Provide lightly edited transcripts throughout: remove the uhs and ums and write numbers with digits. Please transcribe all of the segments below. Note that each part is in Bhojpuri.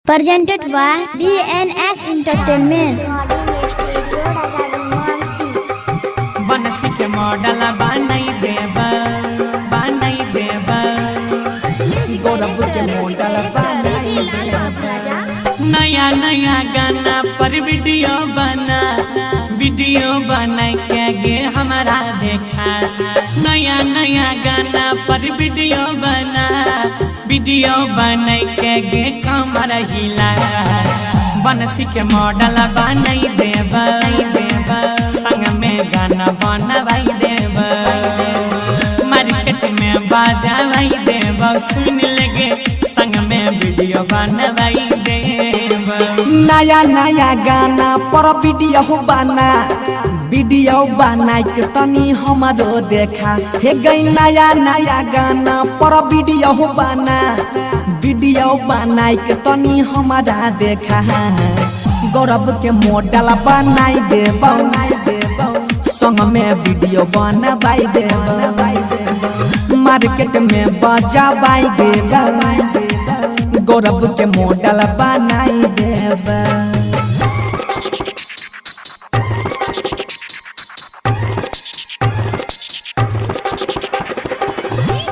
Presented by DNS Entertainment। Bansi के मॉडल बनाई देबा गौरव के मॉडल बनाई देबा नया नया गाना पर वीडियो बना के गे हमारा देखा नया नया गाना पर वीडियो बना के गे कमर हिला बनसी के मॉडल बनाई देबा संग में गाना बनवाई देबा मार्केट में बाजावाई देबा सुन लगे संग में वीडियो बनवाई देबा नया नया गाना पर वीडियो बना के तनी हमारो देखा हे गई नया नया गाना पर वीडियो बना के तनी हमारा देखा गौरव के मॉडल बनाई देबा संग में वीडियो बनवाई देबा मार्केट में बजावाई देबा गौरव के मॉडल बनाई देबा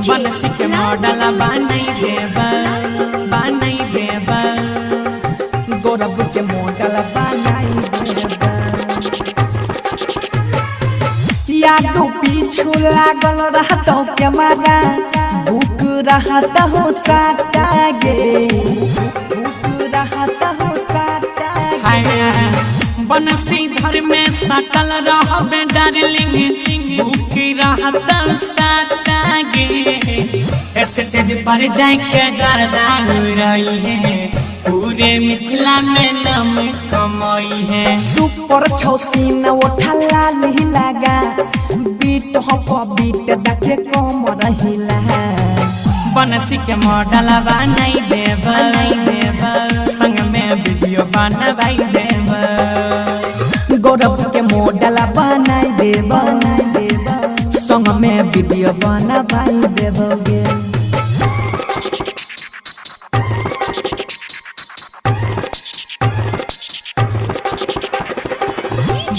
बनसी के मॉडल बनाई देबा गौरव के मॉडल बनाई देबा यादों पीछू लागल रहता के मारा भूख रहता हो साटा गे बनसी घर में सटल रहबे डार्लिंग भूख रहता साटा गे स्टेज पर जाए के गर्दा रही है पूरे मिथिला में नाम कमाई है सुपर छौसीन उठा लाल लगा बीट बीट देखे कमर हिला बनसी के मॉडल बनाई देबा संग में वीडियो बनवाई देबा गौरव के मॉडल बनाई देबा संग में वीडियो बनवाई देबोगे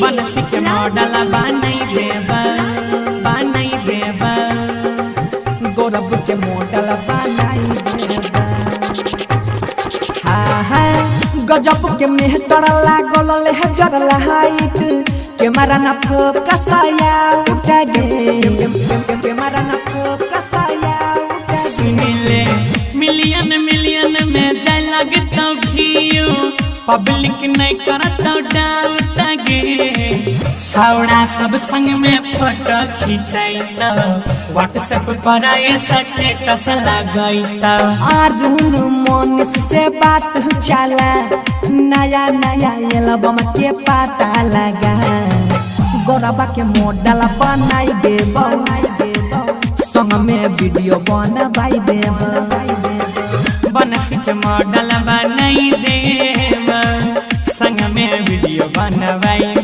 बनसी के मॉडल बनाई देबा गौरव के मॉडल बनाई देबा हाँ गजब के मेहतर लागल लेहजर लाइट कैमरा ना फोकसाया उठा गे कैमरा ना फोकसाया सुनिले मिलियन में जाए लगता व्यू पब्लिक नहीं करता डाउट गे छौड़ा सब संग में फोटो खिंचाइता व्हाट्सएप पर स्टेटस लगाइता अरुण मनीष से बात चला नया एल्बम के पता लगा गौरव के मॉडल बनाई देबा संग में वीडियो बनवाई देबा बनसी के मॉडल बनाई देबा संग में वीडियो बनवाई